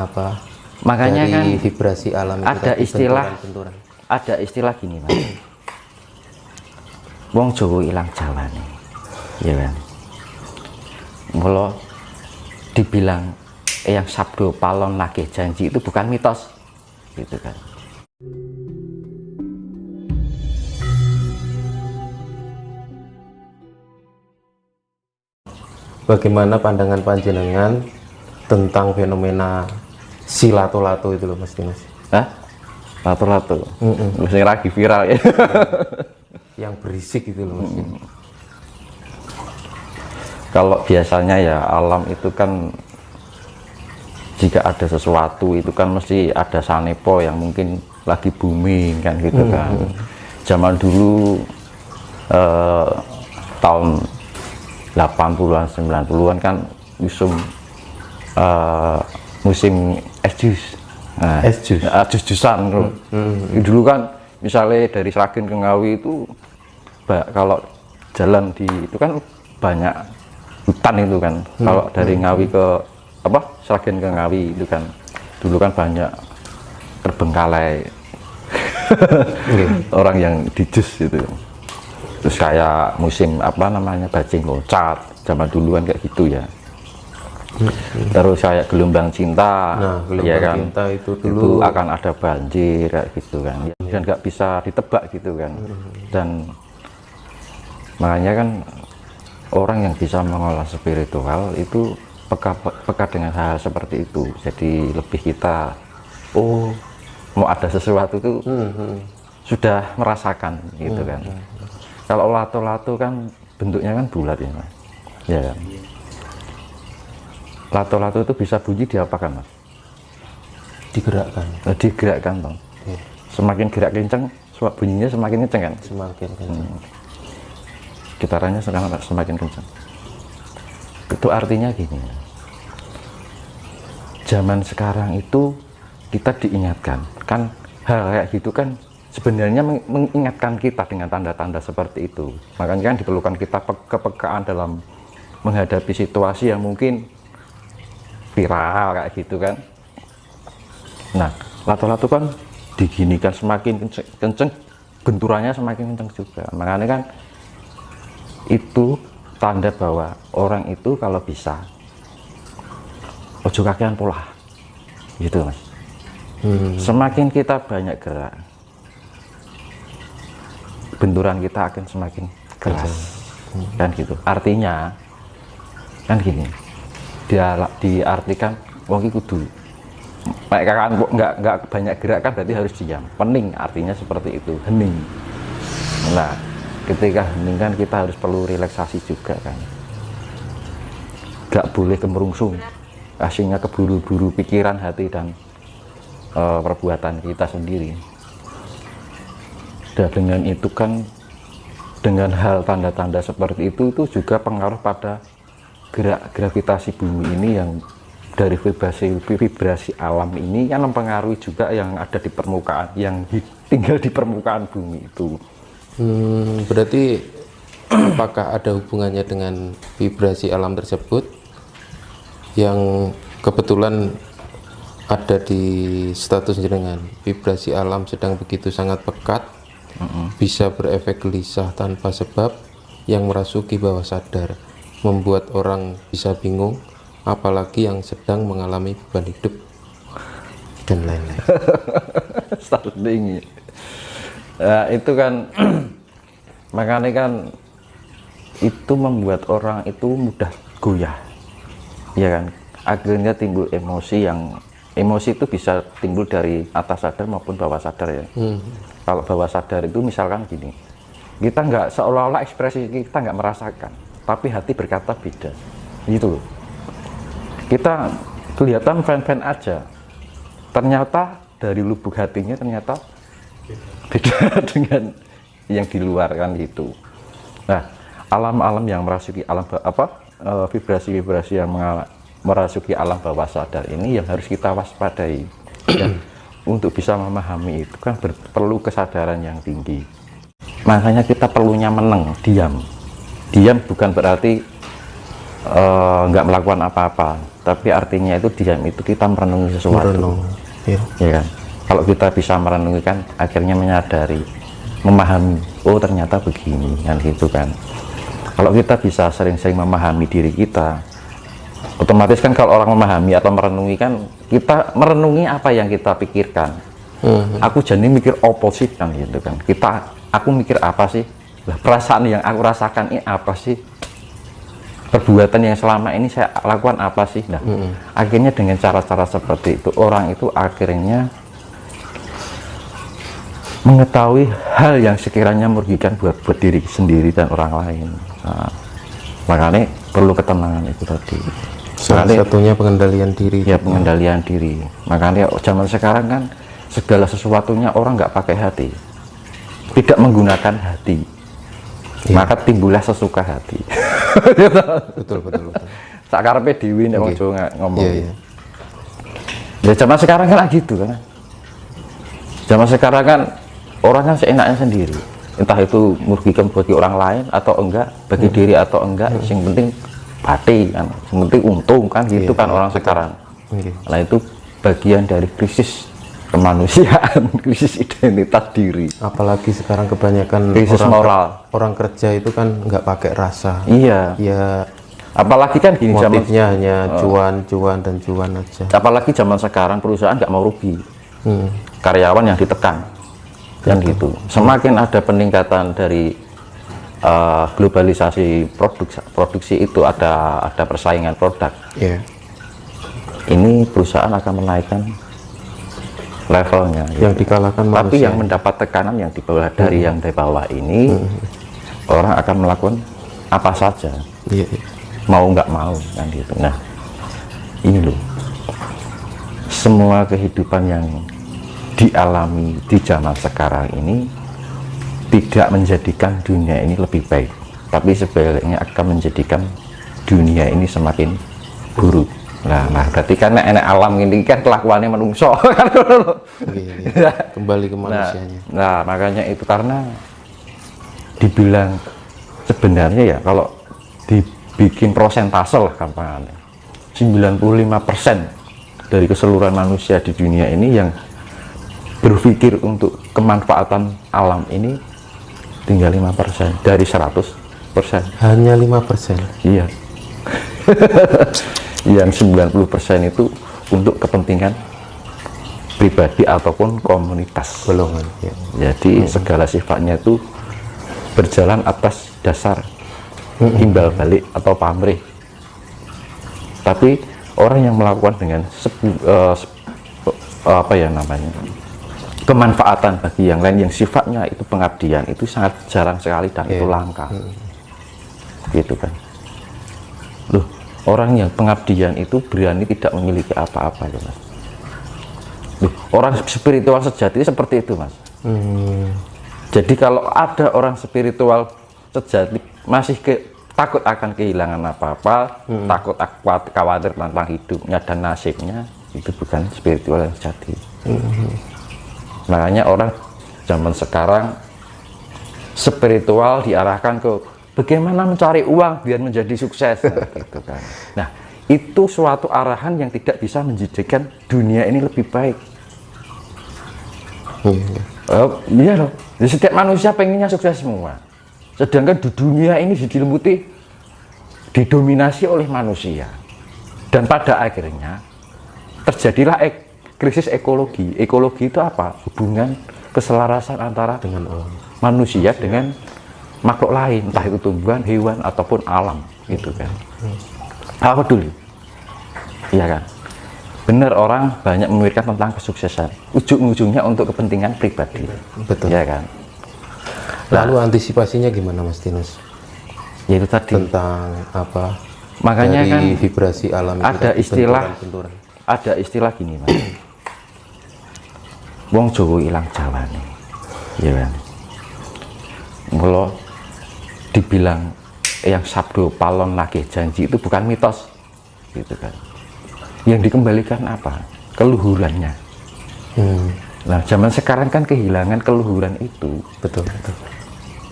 apa makanya dari kan vibrasi alam itu ada tadi, istilah benturan-benturan. ada istilah gini Mas. Wong Jawa ilang jawane, ya kan. Mula dibilang yang sabdo palon nagih janji itu bukan mitos, gitu kan. Bagaimana pandangan panjenengan tentang fenomena si lato-lato itu loh Mas Dimas? Hah? Lato-lato? Mesti lagi viral ya. Yang berisik itu loh Mas Dimas. Kalau biasanya ya alam itu kan jika ada sesuatu itu kan mesti ada sanepo yang mungkin lagi booming kan gitu kan. Zaman dulu tahun 80-an 90-an kan musim es jus. Nah, Es jus? Jus-jusan loh. Dulu kan misalnya dari Sragen ke Ngawi itu kalau jalan di itu kan banyak hutan itu kan. Kalau dari Ngawi ke Sragen ke Ngawi itu kan dulu kan banyak terbengkalai orang yang di jus itu. Terus kayak musim bajing loncat zaman dulu kan kayak gitu ya. Terus kayak gelombang cinta, Nah, gelombang ya kan, cinta itu itu dulu akan ada banjir kayak gitu kan, dan nggak bisa ditebak gitu kan. Dan makanya kan orang yang bisa mengolah spiritual itu peka dengan hal seperti itu. Jadi lebih kita mau ada sesuatu itu sudah merasakan gitu kan. Kalau lato-lato kan bentuknya kan bulat ya Mas, ya kan. Lato-lato itu bisa bunyi diapakan Mas? digerakkan. Digerakkan toh. Semakin gerak kencang bunyinya semakin kencang kan, Semakin kencang. getarannya semakin kencang. Itu artinya gini, zaman sekarang itu kita diingatkan kan hal kayak gitu kan sebenarnya mengingatkan kita dengan tanda-tanda seperti itu. Makanya kan diperlukan kita kepekaan dalam menghadapi situasi yang mungkin viral kayak gitu kan. Nah, lato-lato kan diginikan semakin kenceng, benturannya semakin kenceng juga. Makanya kan itu tanda bahwa orang itu kalau bisa ojo kakean pola gitu Mas. Semakin kita banyak gerak, benturan kita akan semakin keras kan gitu. Artinya kan gini, diartikan wong iki kudu kan nggak banyak gerak kan berarti harus diam, pening artinya seperti itu, hening. Nah, ketika hening kan kita harus perlu relaksasi juga kan, nggak boleh kemerungsung, aslinya keburu-buru pikiran, hati dan perbuatan kita sendiri. Dan dengan itu kan, dengan hal tanda-tanda seperti itu juga pengaruh pada gerak gravitasi bumi ini yang dari vibrasi alam ini kan mempengaruhi juga yang ada di permukaan, yang tinggal di permukaan bumi itu. Berarti apakah ada hubungannya dengan vibrasi alam tersebut yang kebetulan ada di status jenengan? Vibrasi alam sedang begitu sangat pekat, bisa berefek gelisah tanpa sebab yang merasuki bawah sadar, membuat orang bisa bingung, apalagi yang sedang mengalami beban hidup dan lain-lain. Starting itu kan makanya kan itu membuat orang itu mudah goyah, ya kan. Akhirnya timbul emosi itu bisa timbul dari atas sadar maupun bawah sadar ya. Kalau bawah sadar itu misalkan gini, kita nggak, seolah-olah ekspresi kita nggak merasakan, tapi hati berkata beda gitu loh. Kita kelihatan fan-fan aja, ternyata dari lubuk hatinya ternyata beda dengan yang di luar kan gitu. Nah, alam-alam yang merasuki alam vibrasi-vibrasi yang merasuki alam bawah sadar ini yang harus kita waspadai. Dan untuk bisa memahami itu kan perlu kesadaran yang tinggi. Makanya kita perlunya meneng, diam. Diam bukan berarti nggak melakukan apa-apa, tapi artinya itu diam itu kita merenungi sesuatu. Ya kan? Kalau kita bisa merenungi kan akhirnya menyadari, memahami, oh ternyata begini kan gitu kan. Kalau kita bisa sering-sering memahami diri kita, otomatis kan kalau orang memahami atau merenungi kan kita merenungi apa yang kita pikirkan. Aku jadi mikir opposite kan gitu kan. Aku mikir apa sih? Lah, perasaan yang aku rasakan ini apa sih? Perbuatan yang selama ini saya lakukan apa sih? Nah, akhirnya dengan cara-cara seperti itu orang itu akhirnya mengetahui hal yang sekiranya merugikan buat diri sendiri dan orang lain. Nah, makanya perlu ketenangan itu tadi. Salah satunya pengendalian diri. Ya, pengendalian diri. Makanya zaman sekarang kan segala sesuatunya orang nggak pakai hati, tidak menggunakan hati. Maka timbullah sesuka hati. Betul. Sakarepe dhewe nek wong Jawa ngomong. Ya zaman sekarang kan gitu kan. Zaman sekarang kan orang kan seenaknya sendiri. Entah itu merugikan bagi orang lain atau enggak, bagi diri atau enggak, yang penting bati kan. Yang penting untung kan gitu kan orang sekarang. Nah itu bagian dari krisis kemanusiaan, krisis identitas diri. Apalagi sekarang kebanyakan krisis moral. Orang kerja itu kan nggak pakai rasa. Iya. Ya. Apalagi kan gini motifnya hanya cuan aja. Apalagi zaman sekarang perusahaan nggak mau rugi. Karyawan yang ditekan, yang gitu. Semakin ada peningkatan dari globalisasi produksi itu ada persaingan produk. Ini perusahaan akan menaikkan levelnya, yang dikalahkan manusia. Tapi yang mendapat tekanan yang di bawah dari yang di bawah ini, orang akan melakukan apa saja, mau nggak mau kan gitu. Nah ini loh, semua kehidupan yang dialami di zaman sekarang ini tidak menjadikan dunia ini lebih baik, tapi sebaliknya akan menjadikan dunia ini semakin buruk. Nah, berarti kan enak alam ini kan kelakuannya menungso kan. Kembali ke manusianya. Nah, makanya itu karena dibilang sebenarnya ya kalau dibikin prosentase lah gampangnya, 95% dari keseluruhan manusia di dunia ini yang berpikir untuk kemanfaatan alam ini tinggal 5% dari 100%. Hanya 5%. Iya. Yang 90% itu untuk kepentingan pribadi ataupun komunitas golongan. Jadi segala sifatnya itu berjalan atas dasar imbal balik atau pamrih. Tapi orang yang melakukan dengan apa ya namanya, kemanfaatan bagi yang lain yang sifatnya itu pengabdian itu sangat jarang sekali dan itu langka. Gitu kan. Loh, orang yang pengabdian itu berani tidak memiliki apa-apa ya Mas. Loh, orang spiritual sejati seperti itu Mas. Jadi kalau ada orang spiritual sejati masih takut akan kehilangan apa-apa, takut khawatir tentang hidupnya dan nasibnya, itu bukan spiritual yang sejati. Makanya orang zaman sekarang spiritual diarahkan ke bagaimana mencari uang biar menjadi sukses, nah, gitu kan. Nah, itu suatu arahan yang tidak bisa menjadikan dunia ini lebih baik. Iya loh. Setiap manusia pengennya sukses semua. Sedangkan di dunia ini diliputi, didominasi oleh manusia. Dan pada akhirnya terjadilah krisis ekologi. Ekologi itu apa? Hubungan keselarasan antara dengan manusia dengan makhluk lain, entah itu tumbuhan, hewan ataupun alam, gitu kan. Apa dulu? Iya kan? Benar orang banyak memikirkan tentang kesuksesan, ujung-ujungnya untuk kepentingan pribadi. Betul. Ya kan? Lalu antisipasinya gimana Mas Tinus? Yaitu tadi tentang apa? Makanya dari kan vibrasi alam itu ada istilah benturan. Ada istilah gini Mas. Wong Jawa ilang Jawane. Ya kan? Mula dibilang yang sabdo palon nagih janji itu bukan mitos, gitu kan. Yang dikembalikan apa? Keluhurannya. Nah, zaman sekarang kan kehilangan keluhuran itu. Betul.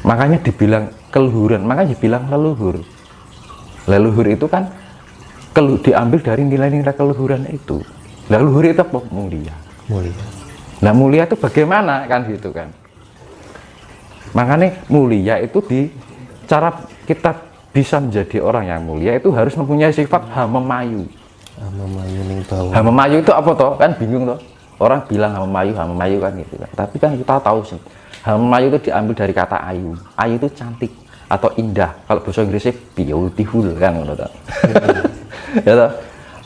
Makanya dibilang keluhuran, makanya dibilang leluhur. Leluhur itu kan diambil dari nilai-nilai keluhuran itu. Leluhur itu apa? Mulia. Mulia. Nah mulia itu bagaimana kan gitu kan? Makanya mulia itu cara kita bisa menjadi orang yang mulia itu harus mempunyai sifat hamemayu. Hamemayu ning bawah. Hamemayu itu apa toh? Kan bingung toh. Orang bilang hamemayu kan gitu kan. Tapi kan kita tahu sih, hamemayu itu diambil dari kata ayu. Ayu itu cantik atau indah. Kalau bahasa Inggrisnya beautiful kan gitu. Ya toh.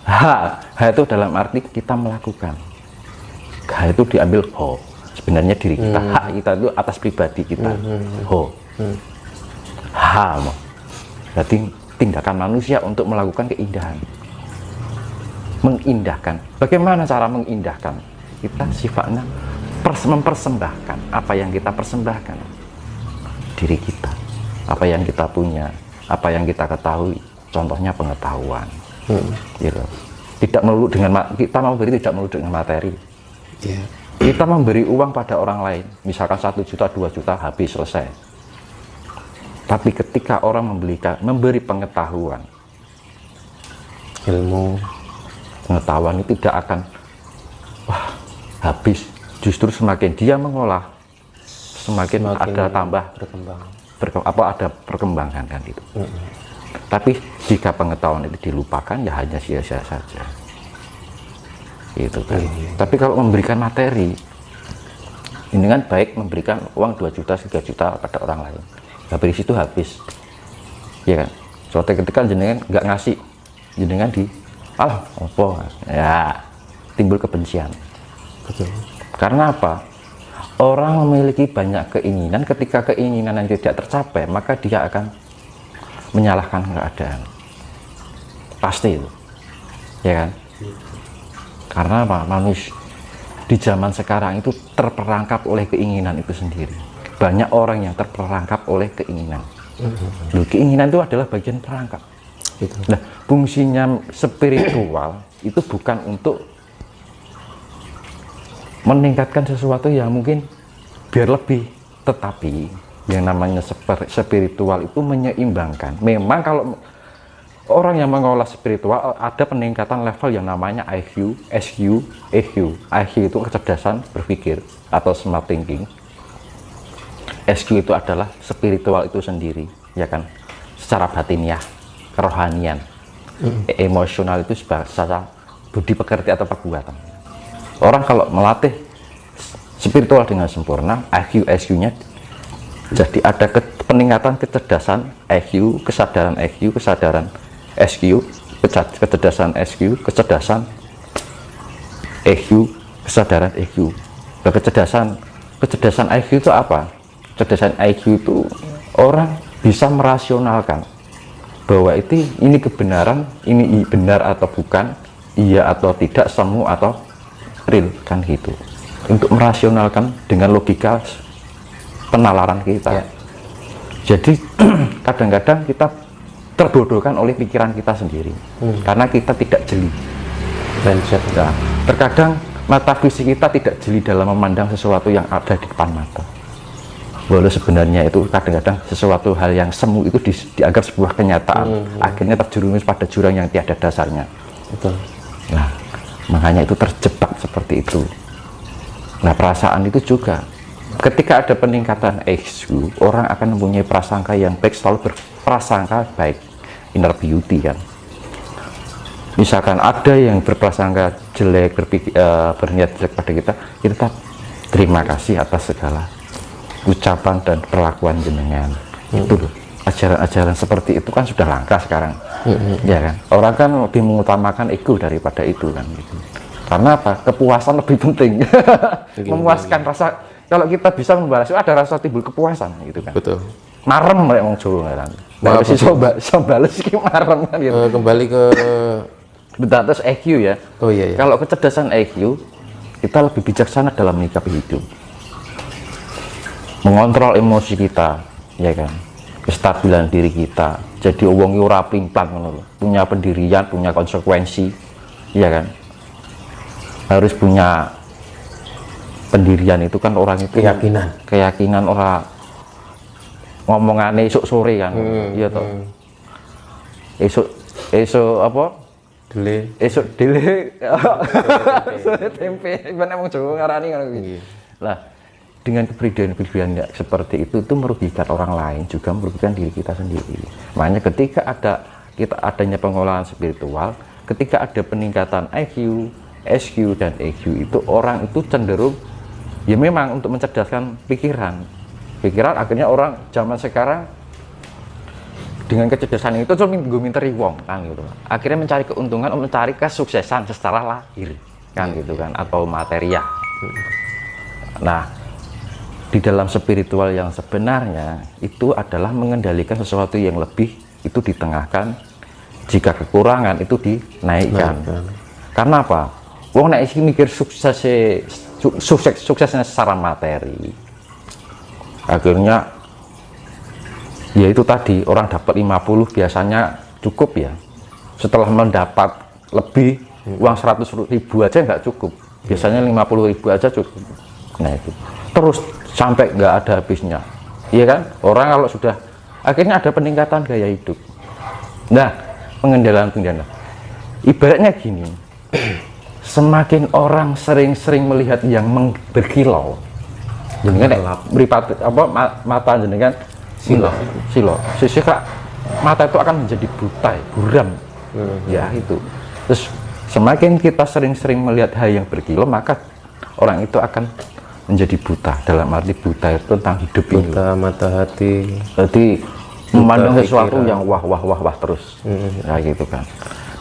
Ha itu dalam arti kita melakukan. Ha itu diambil ho. Sebenarnya diri kita, hak kita itu atas pribadi kita. Ho. Ha. Berarti tindakan manusia untuk melakukan keindahan. Mengindahkan. Bagaimana cara mengindahkan? Kita sifatnya mempersembahkan apa yang kita persembahkan. Diri kita. Apa yang kita punya, apa yang kita ketahui. Contohnya pengetahuan. Gitu. Tidak melulu dengan kita memberi, tidak melulu dengan materi. Yeah. Kita memberi uang pada orang lain, misalkan 1 juta, 2 juta, habis, selesai. Tapi ketika orang memberi pengetahuan, Ilmu. pengetahuan itu tidak akan habis. Justru semakin dia mengolah, semakin ada tambah ada perkembangan kan itu. Tapi jika pengetahuan itu dilupakan, ya hanya sia-sia saja. Gitu kan. Tapi kalau memberikan materi, ini kan baik memberikan uang 2 juta, 3 juta pada orang lain. Habis itu habis. Ya kan? Suatu ketika jenengan nggak ngasih, jenengan opo. Ya, timbul kebencian. Betul. Karena apa? Orang memiliki banyak keinginan, ketika keinginan yang tidak tercapai, maka dia akan menyalahkan keadaan. Pasti itu. Ya kan? Karena apa? Manusia di zaman sekarang itu terperangkap oleh keinginan itu sendiri. Banyak orang yang terperangkap oleh keinginan. Loh, keinginan itu adalah bagian perangkap. Nah, fungsinya spiritual itu bukan untuk meningkatkan sesuatu yang mungkin biar lebih, tetapi yang namanya spiritual itu menyeimbangkan. Memang kalau orang yang mengolah spiritual ada peningkatan level yang namanya IQ, SQ, EQ. IQ itu kecerdasan berpikir atau smart thinking. SQ itu adalah spiritual itu sendiri, ya kan? Secara batiniah, kerohanian. Emosional itu secara budi pekerti atau perbuatan. Orang kalau melatih spiritual dengan sempurna, IQ, SQ-nya jadi ada peningkatan kecerdasan IQ, kesadaran IQ, kesadaran SQ, kecerdasan SQ, kecerdasan EQ, kesadaran EQ. Nah, kecerdasan IQ itu apa? Kecerdasan IQ itu orang bisa merasionalkan bahwa ini kebenaran, ini benar atau bukan, iya atau tidak, semu atau real, kan gitu. Untuk merasionalkan dengan logika penalaran kita. Ya. Jadi kadang-kadang kita terbodohkan oleh pikiran kita sendiri karena kita tidak jeli. Nah, terkadang mata fisik kita tidak jeli dalam memandang sesuatu yang ada di depan mata. Walau sebenarnya itu kadang-kadang sesuatu hal yang semu itu dianggap sebuah kenyataan, akhirnya terjerumus pada jurang yang tiada dasarnya. Betul. Nah, makanya itu terjebak seperti itu. Nah, perasaan itu juga ketika ada peningkatan EQ, orang akan mempunyai prasangka yang baik, selalu berprasangka baik, inner beauty kan. Misalkan ada yang berprasangka jelek, berniat jelek pada kita tetap terima kasih atas segala ucapan dan perlakuan jenengan. Itu loh, ajaran-ajaran seperti itu kan sudah langka sekarang. Ya kan, orang kan lebih mengutamakan ego daripada itu kan gitu. Karena apa? Kepuasan lebih penting. Memuaskan rasa. Kalau kita bisa membalas itu ada rasa timbul kepuasan gitu kan. Betul. Marem mereka mau Jawa kan. Nah, si coba balas iki marem kan gitu. Kembali ke Terus EQ ya. Oh iya, iya. Kalau kecerdasan EQ, kita lebih bijaksana dalam menyikapi hidup. Mengontrol emosi kita, ya kan. Kestabilan diri kita. Jadi wong ora plimplang ngono lho. Punya pendirian, punya konsekuensi, ya kan. Harus punya pendirian itu kan orang itu keyakinan orang ngomongane esuk sore kan. Iya toh. esok apa Dele. esok dele sore tempe mana mau Jawa ngarani ngono kuwi. Lah dengan kepribadian seperti itu merugikan orang lain, juga merugikan diri kita sendiri. Makanya ketika adanya pengolahan spiritual, ketika ada peningkatan IQ, SQ dan EQ, itu orang itu cenderung ya memang untuk mencerdaskan pikiran akhirnya orang zaman sekarang dengan kecerdasan itu cuma minteri wong kan gitu, akhirnya mencari keuntungan, mencari kesuksesan secara lahir kan gitu kan, atau material. Nah di dalam spiritual yang sebenarnya itu adalah mengendalikan sesuatu yang lebih, itu ditengahkan, jika kekurangan itu dinaikkan. Karena apa? Wong nek iki mikir suksesnya secara materi, akhirnya ya itu tadi, orang dapat 50 biasanya cukup ya, setelah mendapat lebih uang 100.000 aja nggak cukup, biasanya 50.000 aja cukup. Nah itu terus sampai nggak ada habisnya, iya kan? Orang kalau sudah akhirnya ada peningkatan gaya hidup. Nah pengendalian ibaratnya gini, semakin orang sering-sering melihat yang berkilau, jenengan meripat apa mata jenengan silo sisi kak, mata itu akan menjadi buta, buram, ya itu. Terus semakin kita sering-sering melihat hal yang berkilau, maka orang itu akan menjadi buta, dalam arti buta itu tentang hidup ini. Buta mata hati. Jadi memandang sesuatu yang wah terus, nah gitu kan.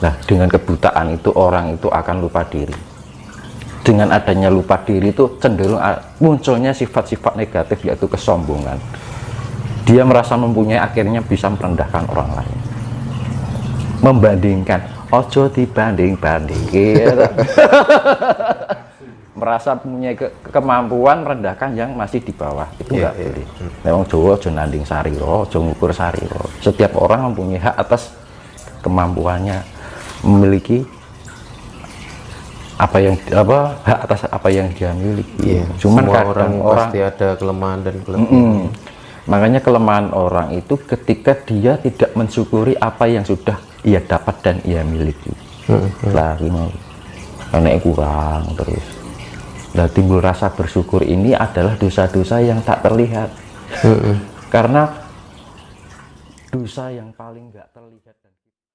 Nah dengan kebutaan itu orang itu akan lupa diri. Dengan adanya lupa diri itu cenderung munculnya sifat-sifat negatif, yaitu kesombongan. Dia merasa mempunyai, akhirnya bisa merendahkan orang lain, membandingkan, ojo dibanding-banding gitu. Merasa punya kemampuan merendahkan yang masih di bawah, itu nggak boleh. Memang Jawa ojo nanding sariro, ojo ngukur sariro. Setiap orang mempunyai hak atas kemampuannya, memiliki hak atas apa yang dia miliki. Cuman kadang orang pasti ada kelemahan dan kelebihan. Makanya kelemahan orang itu ketika dia tidak mensyukuri apa yang sudah ia dapat dan ia miliki. Lah ini karena kurang terus. Nah timbul rasa bersyukur ini adalah dosa-dosa yang tak terlihat. Karena dosa yang paling nggak terlihat